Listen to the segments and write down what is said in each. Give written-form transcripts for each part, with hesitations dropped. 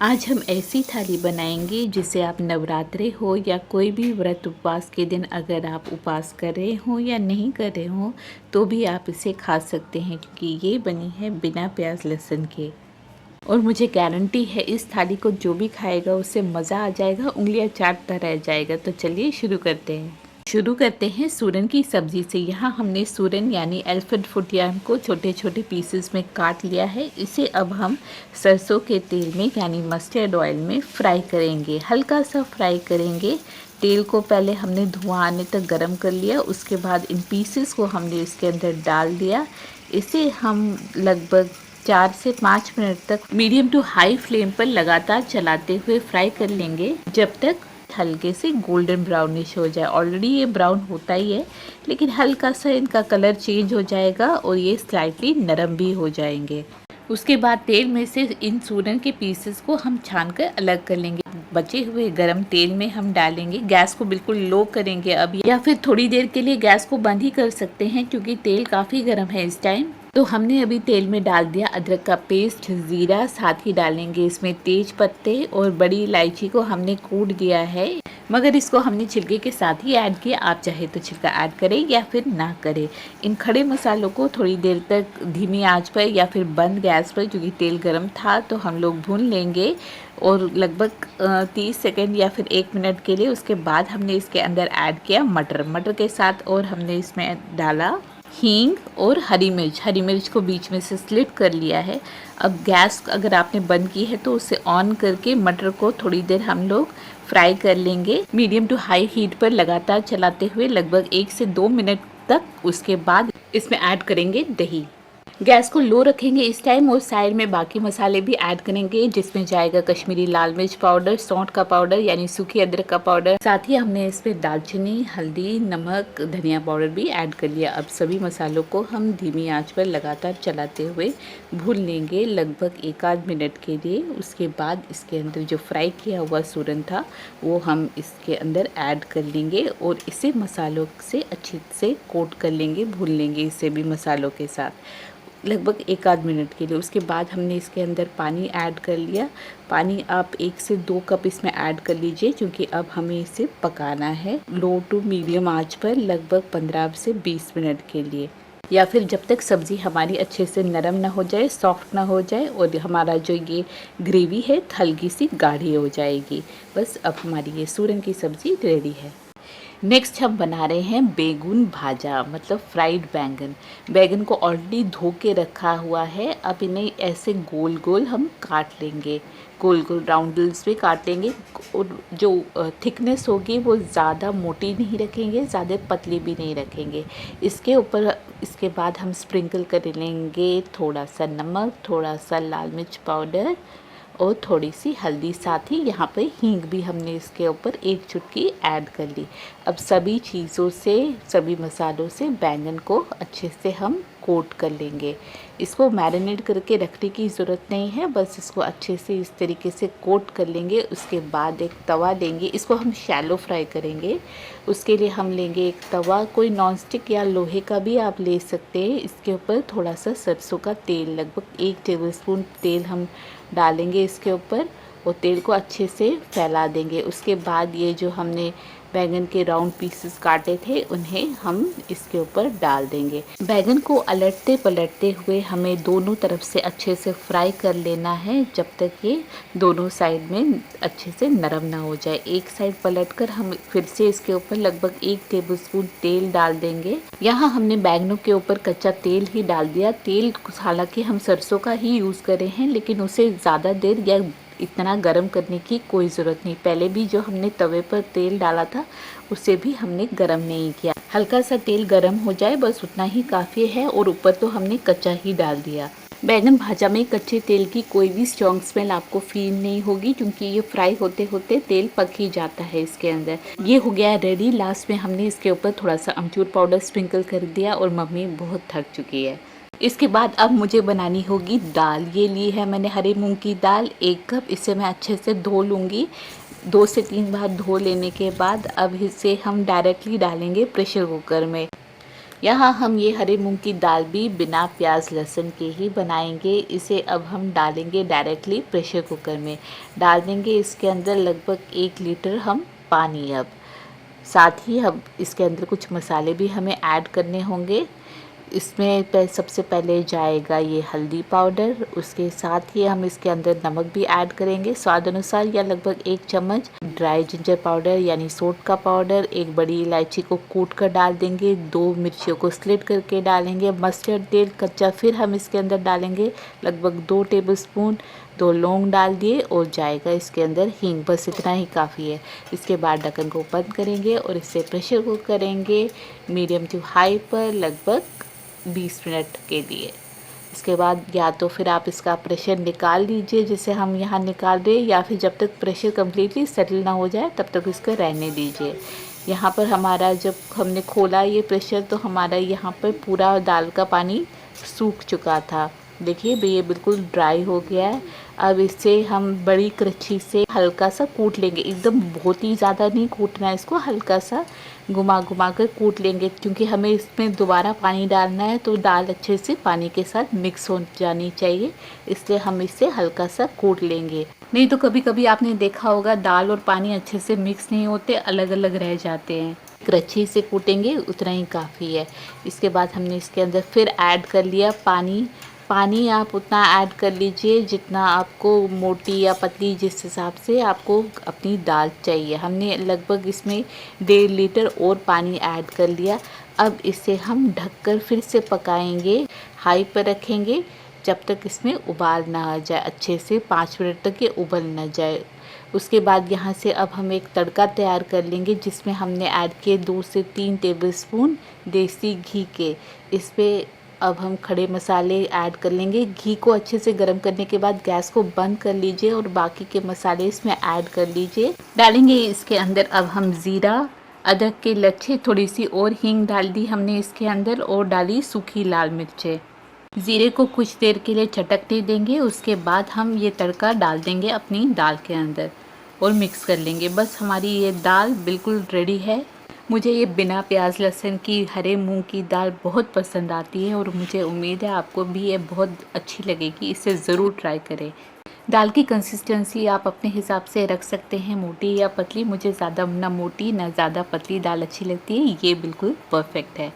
आज हम ऐसी थाली बनाएंगे जिसे आप नवरात्रे हो या कोई भी व्रत उपवास के दिन अगर आप उपवास कर रहे हो या नहीं कर रहे हो तो भी आप इसे खा सकते हैं, क्योंकि ये बनी है बिना प्याज लहसुन के। और मुझे गारंटी है इस थाली को जो भी खाएगा उससे मज़ा आ जाएगा, उंगलियां चाटता रह जाएगा। तो चलिए शुरू करते हैं सूरन की सब्ज़ी से। यहाँ हमने सूरन यानी एलिफेंट फुट याम को छोटे छोटे पीसेस में काट लिया है। इसे अब हम सरसों के तेल में यानी मस्टर्ड ऑयल में फ्राई करेंगे, हल्का सा फ्राई करेंगे। तेल को पहले हमने धुआं आने तक गर्म कर लिया, उसके बाद इन पीसेस को हमने इसके अंदर डाल दिया। इसे हम लगभग 4 से 5 मिनट तक मीडियम टू हाई फ्लेम पर लगातार चलाते हुए फ्राई कर लेंगे, जब तक हल्के से गोल्डन ब्राउनिश हो जाए। ऑलरेडी ये ब्राउन होता ही है, लेकिन हल्का सा इनका कलर चेंज हो जाएगा और ये स्लाइटली नरम भी हो जाएंगे। उसके बाद तेल में से इन सूरन के पीसेस को हम छान कर अलग कर लेंगे। बचे हुए गरम तेल में हम डालेंगे। गैस को बिल्कुल लो करेंगे अब, या फिर थोड़ी देर के लिए गैस को बंद ही कर सकते हैं, क्योंकि तेल काफ़ी गर्म है इस टाइम। तो हमने अभी तेल में डाल दिया अदरक का पेस्ट, ज़ीरा, साथ ही डालेंगे इसमें तेज पत्ते और बड़ी इलायची को हमने कूट दिया है, मगर इसको हमने छिलके के साथ ही ऐड किया। आप चाहे तो छिलका ऐड करें या फिर ना करें। इन खड़े मसालों को थोड़ी देर तक धीमी आंच पर या फिर बंद गैस पर, क्योंकि तेल गर्म था, तो हम लोग भून लेंगे और लगभग 30 सेकंड या फिर 1 मिनट के लिए। उसके बाद हमने इसके अंदर ऐड किया मटर के साथ, और हमने इसमें डाला हींग और हरी मिर्च को बीच में से स्लिट कर लिया है। अब गैस अगर आपने बंद की है तो उसे ऑन करके मटर को थोड़ी देर हम लोग फ्राई कर लेंगे, मीडियम टू हाई हीट पर लगातार चलाते हुए लगभग 1 से 2 मिनट तक। उसके बाद इसमें ऐड करेंगे दही। गैस को लो रखेंगे इस टाइम, और साइड में बाकी मसाले भी ऐड करेंगे, जिसमें जाएगा कश्मीरी लाल मिर्च पाउडर, सौंठ का पाउडर यानी सूखी अदरक का पाउडर, साथ ही हमने इसमें दालचीनी, हल्दी, नमक, धनिया पाउडर भी ऐड कर लिया। अब सभी मसालों को हम धीमी आंच पर लगातार चलाते हुए भून लेंगे लगभग 1 आध मिनट के लिए। उसके बाद इसके अंदर जो फ्राई किया हुआ सूरन था वो हम इसके अंदर ऐड कर लेंगे और इसे मसालों से अच्छे से कोट कर लेंगे, भून लेंगे इसे भी मसालों के साथ लगभग 1 आध मिनट के लिए। उसके बाद हमने इसके अंदर पानी ऐड कर लिया। पानी आप 1 से 2 कप इसमें ऐड कर लीजिए, क्योंकि अब हमें इसे पकाना है लो टू मीडियम आंच पर लगभग 15 से 20 मिनट के लिए, या फिर जब तक सब्ज़ी हमारी अच्छे से नरम ना हो जाए, सॉफ्ट ना हो जाए, और हमारा जो ये ग्रेवी है हल्की सी गाढ़ी हो जाएगी। बस अब हमारी ये सूरन की सब्ज़ी रेडी है। नेक्स्ट हम बना रहे हैं बैगन भाजा, मतलब फ्राइड बैंगन। बैगन को ऑलरेडी धो के रखा हुआ है। अब इन्हें ऐसे गोल गोल हम काट लेंगे, गोल गोल राउंडल्स में काट लेंगे। और जो थिकनेस होगी वो ज़्यादा मोटी नहीं रखेंगे, ज़्यादा पतली भी नहीं रखेंगे। इसके बाद हम स्प्रिंकल कर लेंगे थोड़ा सा नमक, थोड़ा सा लाल मिर्च पाउडर और थोड़ी सी हल्दी। साथ ही यहाँ पर हींग भी हमने इसके ऊपर 1 चुटकी ऐड कर ली। अब सभी चीज़ों से, सभी मसालों से बैंगन को अच्छे से हम कोट कर लेंगे। इसको मैरिनेट करके रखने की ज़रूरत नहीं है, बस इसको अच्छे से इस तरीके से कोट कर लेंगे। उसके बाद एक तवा लेंगे, इसको हम शैलो फ्राई करेंगे। उसके लिए हम लेंगे एक तवा, कोई नॉन स्टिक या लोहे का भी आप ले सकते हैं। इसके ऊपर थोड़ा सा सरसों का तेल, लगभग 1 टेबलस्पून तेल हम डालेंगे इसके ऊपर, और तेल को अच्छे से फैला देंगे। उसके बाद ये जो हमने बैंगन के राउंड पीसेस काटे थे उन्हें हम इसके ऊपर डाल देंगे। बैंगन को अलटते पलटते हुए हमें दोनों तरफ से अच्छे से फ्राई कर लेना है, जब तक ये दोनों साइड में अच्छे से नरम ना हो जाए। एक साइड पलटकर हम फिर से इसके ऊपर लगभग 1 टेबलस्पून तेल डाल देंगे। यहाँ हमने बैंगनों के ऊपर कच्चा तेल ही डाल दिया। तेल हालांकि हम सरसों का ही यूज़ कर रहे हैं, लेकिन उसे ज़्यादा देर या इतना गरम करने की कोई ज़रूरत नहीं। पहले भी जो हमने तवे पर तेल डाला था उसे भी हमने गरम नहीं किया। हल्का सा तेल गरम हो जाए बस उतना ही काफ़ी है, और ऊपर तो हमने कच्चा ही डाल दिया। बैंगन भाजा में कच्चे तेल की कोई भी स्ट्रॉन्ग स्मेल आपको फील नहीं होगी, क्योंकि ये फ्राई होते होते तेल पक ही जाता है इसके अंदर। ये हो गया रेडी। लास्ट में हमने इसके ऊपर थोड़ा सा अमचूर पाउडर स्प्रिंकल कर दिया, और मम्मी बहुत थक चुकी है। इसके बाद अब मुझे बनानी होगी दाल। ये ली है मैंने हरे मूंग की दाल 1 कप। इसे मैं अच्छे से धो लूँगी। 2 से 3 बार धो लेने के बाद अब इसे हम डायरेक्टली डालेंगे प्रेशर कुकर में। यहाँ हम ये हरे मूंग की दाल भी बिना प्याज लहसुन के ही बनाएंगे। इसे अब हम डालेंगे डायरेक्टली प्रेशर कुकर में। डाल देंगे इसके अंदर लगभग 1 लीटर हम पानी। अब साथ ही हम इसके अंदर कुछ मसाले भी हमें ऐड करने होंगे। इसमें सबसे पहले जाएगा ये हल्दी पाउडर, उसके साथ ही हम इसके अंदर नमक भी ऐड करेंगे स्वाद अनुसार, या लगभग 1 चम्मच ड्राई जिंजर पाउडर यानी सोंठ का पाउडर, 1 बड़ी इलायची को कूट कर डाल देंगे, 2 मिर्चियों को स्लिट करके डालेंगे, मस्टर्ड तेल कच्चा फिर हम इसके अंदर डालेंगे लगभग 2 टेबलस्पून, 2 लौंग डाल दिए और जाएगा इसके अंदर हींग, बस इतना ही काफ़ी है। इसके बाद ढक्कन को बंद करेंगे और इसे प्रेशर कुक करेंगे मीडियम टू हाई पर लगभग 20 मिनट के लिए। इसके बाद या तो फिर आप इसका प्रेशर निकाल लीजिए जिसे हम यहाँ निकाल रहे हैं, या फिर जब तक प्रेशर कम्प्लीटली सेटल ना हो जाए तब तक इसको रहने दीजिए। यहाँ पर हमारा जब हमने खोला ये प्रेशर तो हमारा यहाँ पर पूरा दाल का पानी सूख चुका था। देखिए ये बिल्कुल ड्राई हो गया है। अब इसे हम बड़ी करछी से हल्का सा कूट लेंगे, एकदम बहुत ही ज़्यादा नहीं कूटना है इसको, हल्का सा घुमा घुमा कर कूट लेंगे, क्योंकि हमें इसमें दोबारा पानी डालना है तो दाल अच्छे से पानी के साथ मिक्स हो जानी चाहिए, इसलिए हम इसे हल्का सा कूट लेंगे। नहीं तो कभी कभी आपने देखा होगा दाल और पानी अच्छे से मिक्स नहीं होते, अलग अलग रह जाते हैं। करछी से कूटेंगे उतना ही काफ़ी है। इसके बाद हमने इसके अंदर फिर ऐड कर लिया पानी। पानी आप उतना ऐड कर लीजिए जितना आपको मोटी या पतली, जिस हिसाब से आपको अपनी दाल चाहिए। हमने लगभग इसमें 1.5 लीटर और पानी ऐड कर लिया। अब इसे हम ढककर फिर से पकाएंगे, हाई पर रखेंगे जब तक इसमें उबाल ना आ जाए, अच्छे से 5 मिनट तक ये उबल ना जाए। उसके बाद यहाँ से अब हम एक तड़का तैयार कर लेंगे जिसमें हमने ऐड किए 2 से 3 टेबलस्पून देसी घी के। इस पर अब हम खड़े मसाले ऐड कर लेंगे। घी को अच्छे से गर्म करने के बाद गैस को बंद कर लीजिए और बाकी के मसाले इसमें ऐड कर लीजिए। डालेंगे इसके अंदर अब हम ज़ीरा, अदरक के लच्छे, थोड़ी सी और हींग डाल दी हमने इसके अंदर और डाली सूखी लाल मिर्चें। ज़ीरे को कुछ देर के लिए चटकने देंगे, उसके बाद हम ये तड़का डाल देंगे अपनी दाल के अंदर और मिक्स कर लेंगे। बस हमारी ये दाल बिल्कुल रेडी है। मुझे ये बिना प्याज लहसुन की हरे मूंग की दाल बहुत पसंद आती है और मुझे उम्मीद है आपको भी ये बहुत अच्छी लगेगी, इसे ज़रूर ट्राई करें। दाल की कंसिस्टेंसी आप अपने हिसाब से रख सकते हैं, मोटी या पतली। मुझे ज़्यादा ना मोटी ना ज़्यादा पतली दाल अच्छी लगती है, ये बिल्कुल परफेक्ट है।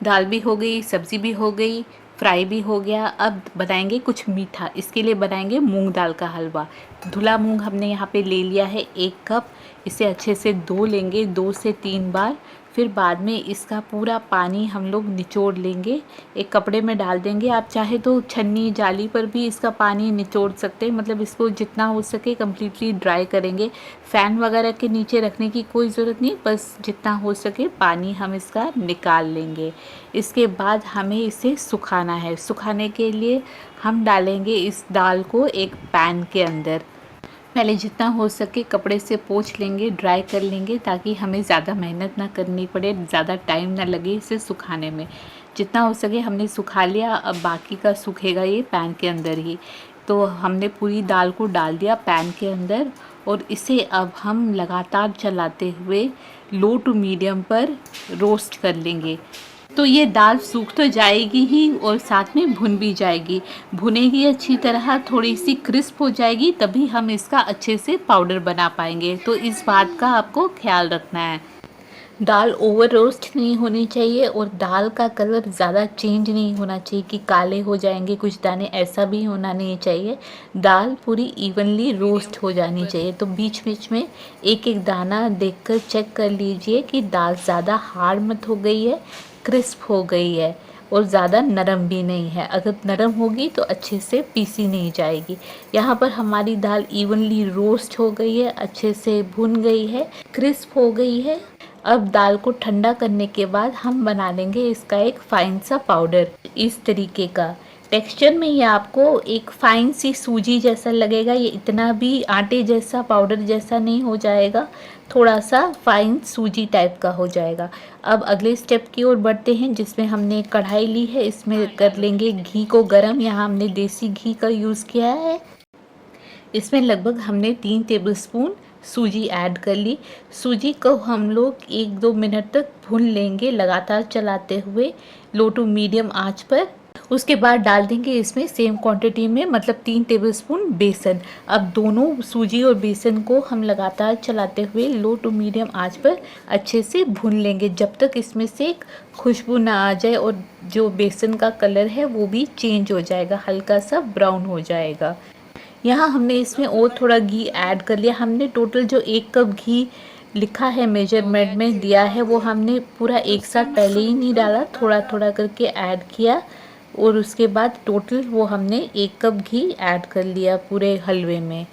दाल भी हो गई, सब्ज़ी भी हो गई, फ्राई भी हो गया। अब बनाएंगे कुछ मीठा। इसके लिए बनाएंगे मूंग दाल का हलवा। धुला मूंग हमने यहाँ पे ले लिया है 1 कप। इसे अच्छे से धो लेंगे 2 से 3 बार। फिर बाद में इसका पूरा पानी हम लोग निचोड़ लेंगे, एक कपड़े में डाल देंगे। आप चाहे तो छन्नी जाली पर भी इसका पानी निचोड़ सकते हैं, मतलब इसको जितना हो सके कम्प्लीटली ड्राई करेंगे। फ़ैन वगैरह के नीचे रखने की कोई ज़रूरत नहीं, बस जितना हो सके पानी हम इसका निकाल लेंगे। इसके बाद हमें इसे सुखाना है। सुखाने के लिए हम डालेंगे इस दाल को एक पैन के अंदर। पहले जितना हो सके कपड़े से पोंछ लेंगे, ड्राई कर लेंगे, ताकि हमें ज़्यादा मेहनत ना करनी पड़े, ज़्यादा टाइम ना लगे इसे सुखाने में। जितना हो सके हमने सुखा लिया। अब बाकी का सूखेगा ये पैन के अंदर ही। तो हमने पूरी दाल को डाल दिया पैन के अंदर और इसे अब हम लगातार चलाते हुए लो टू मीडियम पर रोस्ट कर लेंगे। तो ये दाल सूख तो जाएगी ही और साथ में भुन भी जाएगी। भुनेगी अच्छी तरह, थोड़ी सी क्रिस्प हो जाएगी, तभी हम इसका अच्छे से पाउडर बना पाएंगे। तो इस बात का आपको ख्याल रखना है। दाल ओवर रोस्ट नहीं होनी चाहिए और दाल का कलर ज़्यादा चेंज नहीं होना चाहिए कि काले हो जाएंगे कुछ दाने, ऐसा भी होना नहीं चाहिए। दाल पूरी इवनली रोस्ट हो जानी चाहिए। तो बीच बीच में एक एक दाना देखकर चेक कर लीजिए कि दाल ज़्यादा हार्ड मत हो गई है, क्रिस्प हो गई है और ज़्यादा नरम भी नहीं है। अगर नरम होगी तो अच्छे से पीसी नहीं जाएगी। यहाँ पर हमारी दाल इवनली रोस्ट हो गई है, अच्छे से भुन गई है, क्रिस्प हो गई है। अब दाल को ठंडा करने के बाद हम बना लेंगे इसका एक फाइन सा पाउडर। इस तरीके का टेक्सचर में ये आपको एक फाइन सी सूजी जैसा लगेगा। ये इतना भी आटे जैसा पाउडर जैसा नहीं हो जाएगा, थोड़ा सा फाइन सूजी टाइप का हो जाएगा। अब अगले स्टेप की ओर बढ़ते हैं, जिसमें हमने कढ़ाई ली है। इसमें कर लेंगे घी को गरम। यहाँ हमने देसी घी का यूज़ किया है। इसमें लगभग हमने 3 टेबलस्पून सूजी ऐड कर ली। सूजी को हम लोग 1-2 मिनट तक भून लेंगे लगातार चलाते हुए लो टू मीडियम आंच पर। उसके बाद डाल देंगे इसमें सेम क्वांटिटी में मतलब 3 टेबलस्पून बेसन। अब दोनों सूजी और बेसन को हम लगातार चलाते हुए लो टू मीडियम आंच पर अच्छे से भून लेंगे जब तक इसमें से एक खुशबू ना आ जाए और जो बेसन का कलर है वो भी चेंज हो जाएगा, हल्का सा ब्राउन हो जाएगा। यहाँ हमने इसमें और थोड़ा घी ऐड कर लिया। हमने टोटल जो 1 कप घी लिखा है मेजरमेंट में दिया है वो हमने पूरा एक साथ पहले ही नहीं डाला, थोड़ा थोड़ा करके ऐड किया और उसके बाद टोटल वो हमने 1 कप घी ऐड कर लिया पूरे हलवे में।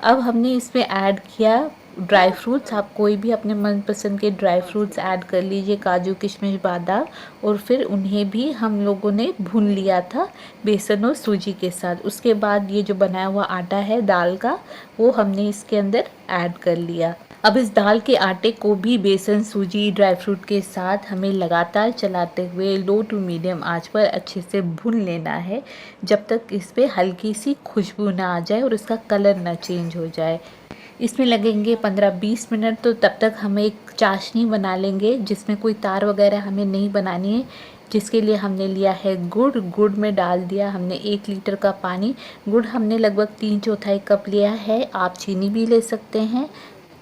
अब हमने इसमें ऐड किया ड्राई फ्रूट्स। आप कोई भी अपने मनपसंद के ड्राई फ्रूट्स ऐड कर लीजिए, काजू किशमिश बादाम, और फिर उन्हें भी हम लोगों ने भून लिया था बेसन और सूजी के साथ। उसके बाद ये जो बनाया हुआ आटा है दाल का वो हमने इसके अंदर ऐड कर लिया। अब इस दाल के आटे को भी बेसन सूजी ड्राई फ्रूट के साथ हमें लगातार चलाते हुए लो टू मीडियम आंच पर अच्छे से भून लेना है जब तक इस पर हल्की सी खुशबू ना आ जाए और इसका कलर ना चेंज हो जाए। इसमें लगेंगे 15-20 मिनट। तो तब तक हम एक चाशनी बना लेंगे जिसमें कोई तार वगैरह हमें नहीं बनानी है, जिसके लिए हमने लिया है गुड़। गुड़ में डाल दिया हमने 1 लीटर का पानी। गुड़ हमने लगभग 3/4 कप लिया है। आप चीनी भी ले सकते हैं।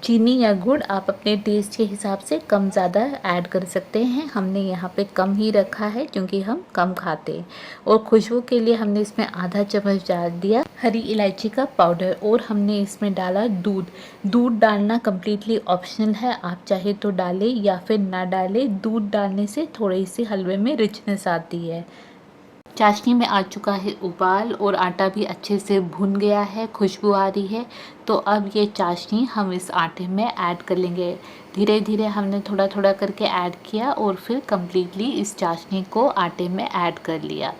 चीनी या गुड़ आप अपने टेस्ट के हिसाब से कम ज़्यादा ऐड कर सकते हैं। हमने यहाँ पे कम ही रखा है क्योंकि हम कम खाते हैं। और खुशबू के लिए हमने इसमें आधा चम्मच डाल दिया हरी इलायची का पाउडर और हमने इसमें डाला दूध। दूध डालना कम्प्लीटली ऑप्शनल है, आप चाहे तो डालें या फिर ना डालें। दूध डालने से थोड़ी सी हलवे में रिचनेस आती है। चाशनी में आ चुका है उबाल और आटा भी अच्छे से भुन गया है, खुशबू आ रही है। तो अब ये चाशनी हम इस आटे में ऐड कर लेंगे। धीरे धीरे हमने थोड़ा थोड़ा करके ऐड किया और फिर कम्प्लीटली इस चाशनी को आटे में ऐड कर लिया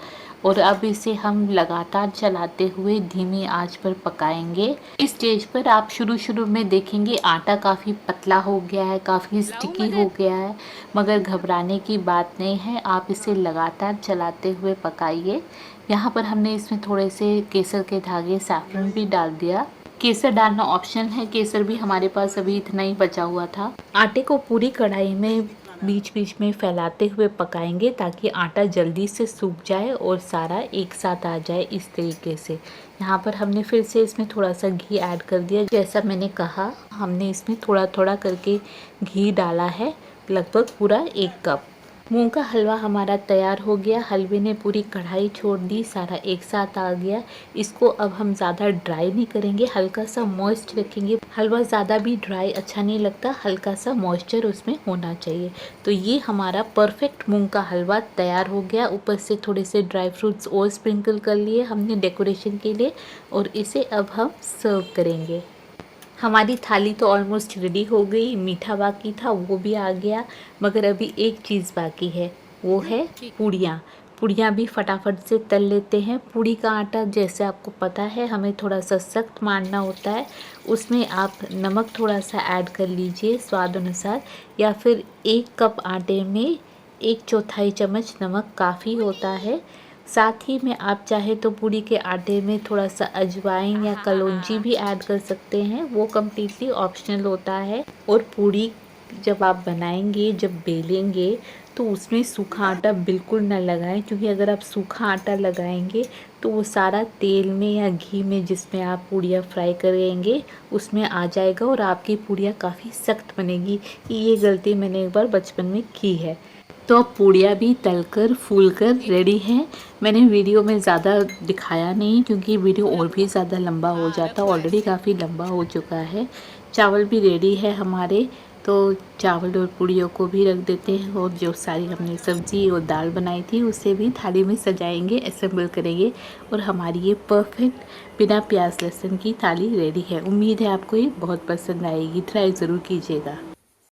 और अब इसे हम लगातार चलाते हुए धीमी आंच पर पकाएंगे। इस स्टेज पर आप शुरू में देखेंगे आटा काफ़ी पतला हो गया है, काफ़ी स्टिकी हो गया है, मगर घबराने की बात नहीं है। आप इसे लगातार चलाते हुए पकाइए। यहाँ पर हमने इसमें थोड़े से केसर के धागे सैफरन भी डाल दिया। केसर डालना ऑप्शनल है, केसर भी हमारे पास अभी इतना ही बचा हुआ था। आटे को पूरी कढ़ाई में बीच बीच में फैलाते हुए पकाएंगे ताकि आटा जल्दी से सूख जाए और सारा एक साथ आ जाए इस तरीके से। यहाँ पर हमने फिर से इसमें थोड़ा सा घी ऐड कर दिया। जैसा मैंने कहा हमने इसमें थोड़ा थोड़ा करके घी डाला है, लगभग पूरा 1 कप। मूंग का हलवा हमारा तैयार हो गया। हलवे ने पूरी कढ़ाई छोड़ दी, सारा एक साथ आ गया। इसको अब हम ज़्यादा ड्राई नहीं करेंगे, हल्का सा मॉइस्ट रखेंगे। हलवा ज़्यादा भी ड्राई अच्छा नहीं लगता, हल्का सा मॉइस्चर उसमें होना चाहिए। तो ये हमारा परफेक्ट मूंग का हलवा तैयार हो गया। ऊपर से थोड़े से ड्राई फ्रूट्स और स्प्रिंकल कर लिए हमने डेकोरेशन के लिए और इसे अब हम सर्व करेंगे। हमारी थाली तो ऑलमोस्ट रेडी हो गई। मीठा बाकी था वो भी आ गया, मगर अभी एक चीज़ बाकी है, वो है पूड़ियाँ। पूड़ियाँ भी फटाफट से तल लेते हैं। पूड़ी का आटा जैसे आपको पता है हमें थोड़ा सा सख्त मारना होता है। उसमें आप नमक थोड़ा सा ऐड कर लीजिए स्वाद अनुसार, या फिर 1 कप आटे में 1/4 चम्मच नमक काफ़ी होता है। साथ ही में आप चाहे तो पूड़ी के आटे में थोड़ा सा अजवाइन या कलौंजी भी ऐड कर सकते हैं, वो कम्प्लीटली ऑप्शनल होता है। और पूड़ी जब आप बनाएंगे, जब बेलेंगे, तो उसमें सूखा आटा बिल्कुल ना लगाएं, क्योंकि अगर आप सूखा आटा लगाएंगे तो वो सारा तेल में या घी में जिसमें आप पूड़ियाँ फ्राई करेंगे उसमें आ जाएगा और आपकी पूड़ियाँ काफ़ी सख्त बनेगी। ये गलती मैंने एक बार बचपन में की है। तो अब पूड़ियाँ भी तलकर फूलकर रेडी हैं। मैंने वीडियो में ज़्यादा दिखाया नहीं क्योंकि वीडियो और भी ज़्यादा लंबा हो जाता, ऑलरेडी काफ़ी लंबा हो चुका है। चावल भी रेडी है हमारे, तो चावल और पूड़ियों को भी रख देते हैं और जो सारी हमने सब्ज़ी और दाल बनाई थी उसे भी थाली में सजाएंगे, असेंबल करेंगे और हमारी ये परफेक्ट बिना प्याज लहसुन की थाली रेडी है। उम्मीद है आपको ये बहुत पसंद आएगी, ट्राई ज़रूर कीजिएगा।